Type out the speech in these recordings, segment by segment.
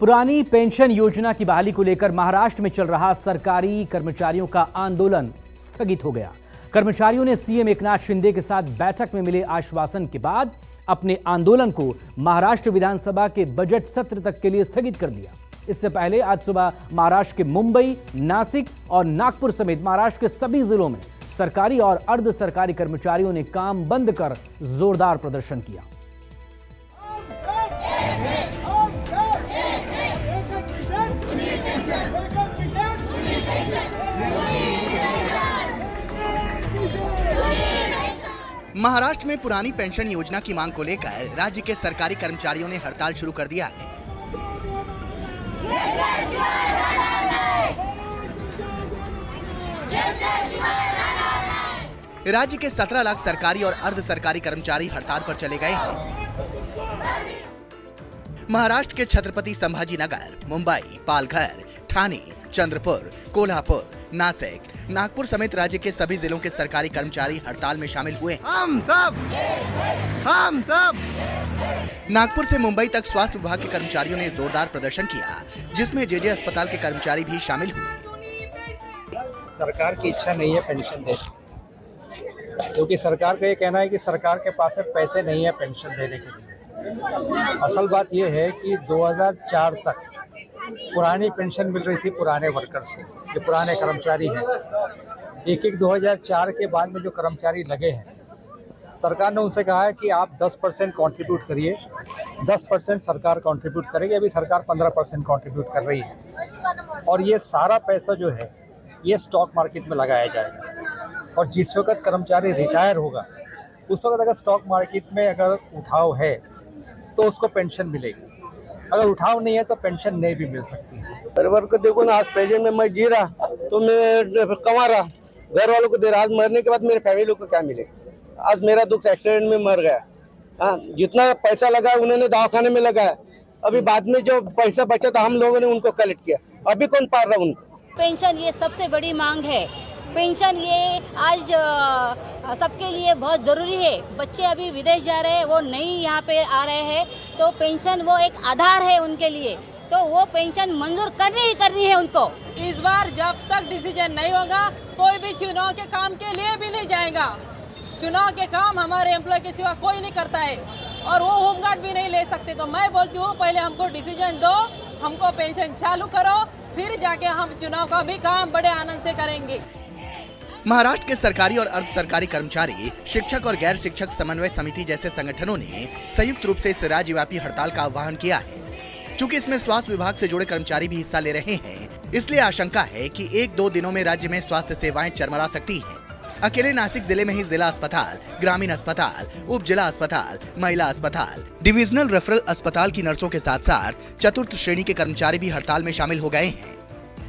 पुरानी पेंशन योजना की बहाली को लेकर महाराष्ट्र में चल रहा सरकारी कर्मचारियों का आंदोलन स्थगित हो गया। कर्मचारियों ने सीएम एकनाथ शिंदे के साथ बैठक में मिले आश्वासन के बाद अपने आंदोलन को महाराष्ट्र विधानसभा के बजट सत्र तक के लिए स्थगित कर दिया। इससे पहले आज सुबह महाराष्ट्र के मुंबई, नासिक और नागपुर समेत महाराष्ट्र के सभी जिलों में सरकारी और अर्ध सरकारी कर्मचारियों ने काम बंद कर जोरदार प्रदर्शन किया। महाराष्ट्र में पुरानी पेंशन योजना की मांग को लेकर राज्य के सरकारी कर्मचारियों ने हड़ताल शुरू कर दिया है। राज्य के 17 लाख सरकारी और अर्ध सरकारी कर्मचारी हड़ताल पर चले गए हैं। महाराष्ट्र के छत्रपति संभाजी नगर, मुंबई, पालघर, ठाणे, चंद्रपुर, कोल्हापुर, नासिक, नागपुर समेत राज्य के सभी जिलों के सरकारी कर्मचारी हड़ताल में शामिल हुए। हम सब नागपुर से मुंबई तक स्वास्थ्य विभाग के कर्मचारियों ने जोरदार प्रदर्शन किया, जिसमें जेजे अस्पताल के कर्मचारी भी शामिल हुए। सरकार की इच्छा नहीं है पेंशन देने, क्योंकि सरकार का ये कहना है कि सरकार के पास पैसे नहीं है पेंशन देने के लिए। असल बात ये है कि 2004 तक पुरानी पेंशन मिल रही थी पुराने वर्कर्स को, जो पुराने कर्मचारी हैं। एक 2004 के बाद में जो कर्मचारी लगे हैं, सरकार ने उनसे कहा है कि आप 10% कंट्रीब्यूट करिए। 10% सरकार कंट्रीब्यूट करेगी। अभी सरकार 15% कंट्रीब्यूट कर रही है और ये सारा पैसा जो है ये स्टॉक मार्केट में लगाया जाएगा। और जिस वक्त कर्मचारी रिटायर होगा उस वक्त अगर स्टॉक मार्केट में अगर उठाव है तो उसको पेंशन मिलेगी, अगर उठाव नहीं है तो पेंशन नहीं भी मिल सकती है। परिवार को देखो ना, आज प्रेजेंट में मैं जी रहा तो मैं कमा रहा, घर वालों को दे रहा। आज मरने के बाद मेरे फैमिली को क्या मिलेगा? आज मेरा दुख एक्सीडेंट में मर गया। हाँ, जितना पैसा लगा उन्होंने दवाखाने में लगाया, अभी बाद में जो पैसा बचा था हम लोगों ने उनको कलेक्ट किया, अभी कौन पार रहा उनको? पेंशन ये सबसे बड़ी मांग है। पेंशन ये आज सबके लिए बहुत ज़रूरी है। बच्चे अभी विदेश जा रहे हैं, वो नहीं यहाँ पे आ रहे हैं, तो पेंशन वो एक आधार है उनके लिए, तो वो पेंशन मंजूर करनी है उनको। इस बार जब तक डिसीजन नहीं होगा कोई भी चुनाव के काम के लिए भी नहीं जाएगा। चुनाव के काम हमारे एम्प्लॉय के सिवा कोई नहीं करता है और वो होमगार्ड भी नहीं ले सकते। तो मैं बोलती हूँ पहले हमको डिसीजन दो, हमको पेंशन चालू करो, फिर जाके हम चुनाव का भी काम बड़े आनंद से करेंगे। महाराष्ट्र के सरकारी और अर्ध सरकारी कर्मचारी, शिक्षक और गैर शिक्षक समन्वय समिति जैसे संगठनों ने संयुक्त रूप से इस राज्यव्यापी हड़ताल का आह्वान किया है। चूंकि इसमें स्वास्थ्य विभाग से जुड़े कर्मचारी भी हिस्सा ले रहे हैं, इसलिए आशंका है कि 1-2 दिनों में राज्य में स्वास्थ्य सेवाएं चरमरा सकती हैं। अकेले नासिक जिले में ही जिला अस्पताल, ग्रामीण अस्पताल, उप जिला अस्पताल, महिला अस्पताल, डिविजनल रेफरल अस्पताल की नर्सों के साथ साथ चतुर्थ श्रेणी के कर्मचारी भी हड़ताल में शामिल हो गए हैं।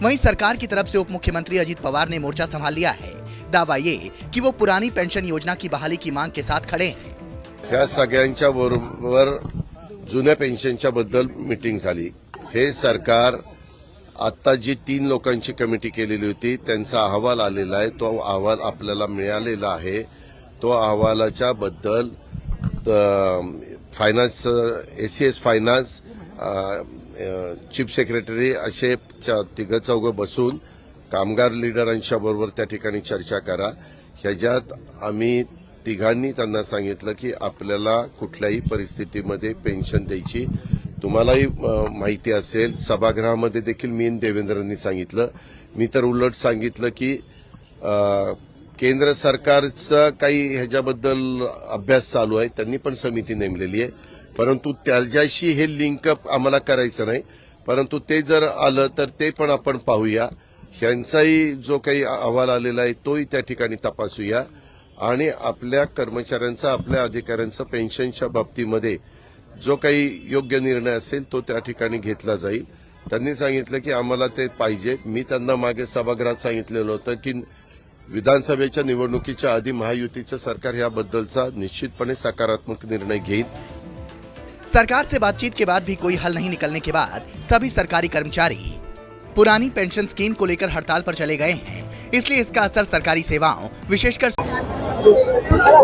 वहीं सरकार की तरफ से उप मुख्यमंत्री अजित पवार ने मोर्चा संभाल लिया है। दावा ये कि वो पुरानी पेंशन योजना की बहाली की मांग के साथ खड़े हैं। या सगळ्यांच्या बरोबर जुन्या पेन्शनच्या बद्दल मीटिंग झाली। हे सरकार आता जी 3 लोकांची कमिटी केलेली होती त्यांचा अहवाल आलेला आहे, तो अहवाल आपल्याला मिळालेला आहे। तो अहवालाच्या बद्दल finance, ACS finance, chief secretary असे 3-4 बसून कामगार लीडरांच्या बरोबर त्या ठिकाणी चर्चा करा। ह्याच्यात आम्ही तिघांनी त्यांना सांगितलं की आपल्याला कुठल्याही परिस्थितीमध्ये पेन्शन द्यायची। तुम्हालाही माहिती असेल, सभागृहामध्ये देखील मी देवेंद्रांनी सांगितलं। मी तर उलट सांगितलं की केंद्र सरकारचा काही ह्याच्याबद्दल अभ्यास चालू आहे, त्यांनी पण समिती नेमलेली आहे, परंतु त्याच्याशी हे लिंकअप आम्हाला करायचं नाही। परंतु ते जर आलं तर ते पण आपण पाहूया। ह्यांचाही जो काही अहवाल आलेला आहे तोही त्या ठिकाणी तपासूया आणि आपल्या कर्मचाऱ्यांचा, आपल्या अधिकाऱ्यांचा पेन्शनच्या बाबतीमध्ये जो काही योग्य निर्णय असेल तो त्या ठिकाणी घेतला जाईल। त्यांनी सांगितलं की आम्हाला ते पाहिजे। मी त्यांना मागे सभागृहात सांगितलेलं होतं की विधानसभेच्या निवडणुकीच्या आधी महायुतीचं सरकार याबद्दलचा निश्चितपणे सकारात्मक निर्णय घेईल। सरकार से बातचीत के बाद भी कोई हल नहीं निकलने के बाद सभी सरकारी कर्मचारी पुरानी पेंशन स्कीम को लेकर हड़ताल पर चले गए हैं। इसलिए इसका असर सरकारी सेवाओं, विशेषकर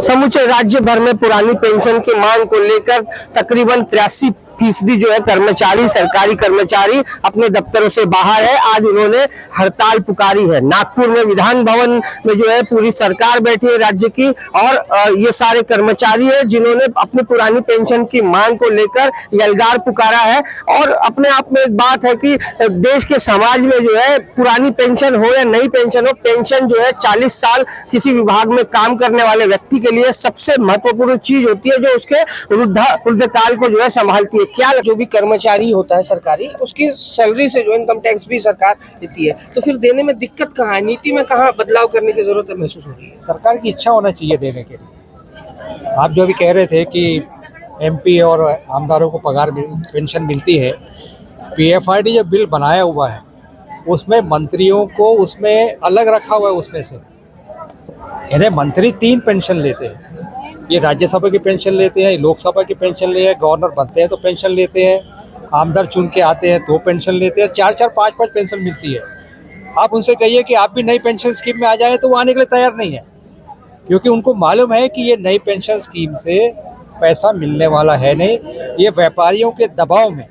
समूचे राज्य भर में पुरानी पेंशन की मांग को लेकर तकरीबन 83 फीसदी जो है कर्मचारी, सरकारी कर्मचारी अपने दफ्तरों से बाहर है। आज उन्होंने हड़ताल पुकारी है। नागपुर में विधान भवन में जो है पूरी सरकार बैठी है राज्य की, और ये सारे कर्मचारी है जिन्होंने अपनी पुरानी पेंशन की मांग को लेकर यलगार पुकारा है। और अपने आप में एक बात है कि देश के समाज में जो है पुरानी पेंशन हो या नई पेंशन हो, पेंशन जो है 40 साल किसी विभाग में काम करने वाले व्यक्ति के लिए सबसे महत्वपूर्ण चीज होती है, जो उसके वृद्धकाल को जो है संभालती है। क्या जो भी कर्मचारी होता है सरकारी, उसकी सैलरी से जो इनकम टैक्स भी सरकार देती है, तो फिर देने में दिक्कत कहाँ है? नीति में कहाँ बदलाव करने की जरूरत महसूस हो रही है? सरकार की इच्छा होना चाहिए देने के लिए। आप जो अभी कह रहे थे कि एमपी और आमदारों को पगार पेंशन मिलती है, पीएफआईडी जो बिल बनाया हुआ है उसमें मंत्रियों को उसमें अलग रखा हुआ है। उसमें से यानी मंत्री 3 पेंशन लेते हैं। ये राज्यसभा की पेंशन लेते हैं, लोकसभा की पेंशन लेते हैं, गवर्नर बनते हैं तो पेंशन लेते हैं, आमदार चुन के आते हैं तो पेंशन लेते हैं, 4-4, 5-5 पेंशन मिलती है। आप उनसे कहिए कि आप भी नई पेंशन स्कीम में आ जाए तो वो आने के लिए तैयार नहीं है, क्योंकि उनको मालूम है कि ये नई पेंशन स्कीम से पैसा मिलने वाला है नहीं। ये व्यापारियों के दबाव में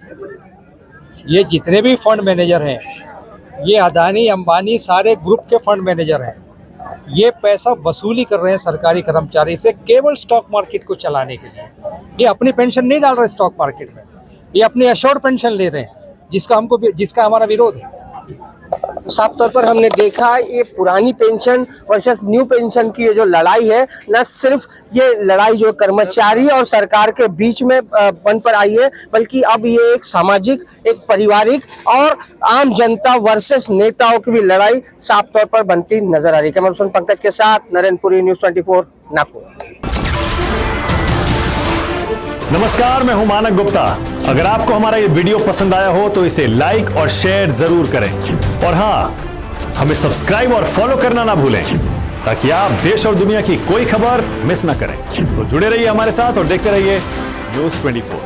ये जितने भी फंड मैनेजर हैं, ये अदानी अंबानी सारे ग्रुप के फंड मैनेजर हैं, ये पैसा वसूली कर रहे हैं सरकारी कर्मचारी से केवल स्टॉक मार्केट को चलाने के लिए। ये अपनी पेंशन नहीं डाल रहे स्टॉक मार्केट में, ये अपनी अश्योर्ड पेंशन ले रहे हैं, जिसका हमारा विरोध है। साफ तौर पर हमने देखा ये पुरानी पेंशन वर्सेस न्यू पेंशन की ये जो लड़ाई है, न सिर्फ ये लड़ाई जो कर्मचारी और सरकार के बीच में बन पर आई है, बल्कि अब ये एक सामाजिक, एक पारिवारिक और आम जनता वर्सेस नेताओं की भी लड़ाई साफ तौर पर बनती नजर आ रही है। कैमरा पर्सन पंकज के साथ नरेंद्रपुरी, न्यूज़ 24 नागपुर। नमस्कार, मैं हूं मानक गुप्ता। अगर आपको हमारा ये वीडियो पसंद आया हो तो इसे लाइक और शेयर जरूर करें, और हां, हमें सब्सक्राइब और फॉलो करना ना भूलें, ताकि आप देश और दुनिया की कोई खबर मिस ना करें। तो जुड़े रहिए हमारे साथ और देखते रहिए न्यूज़ 24।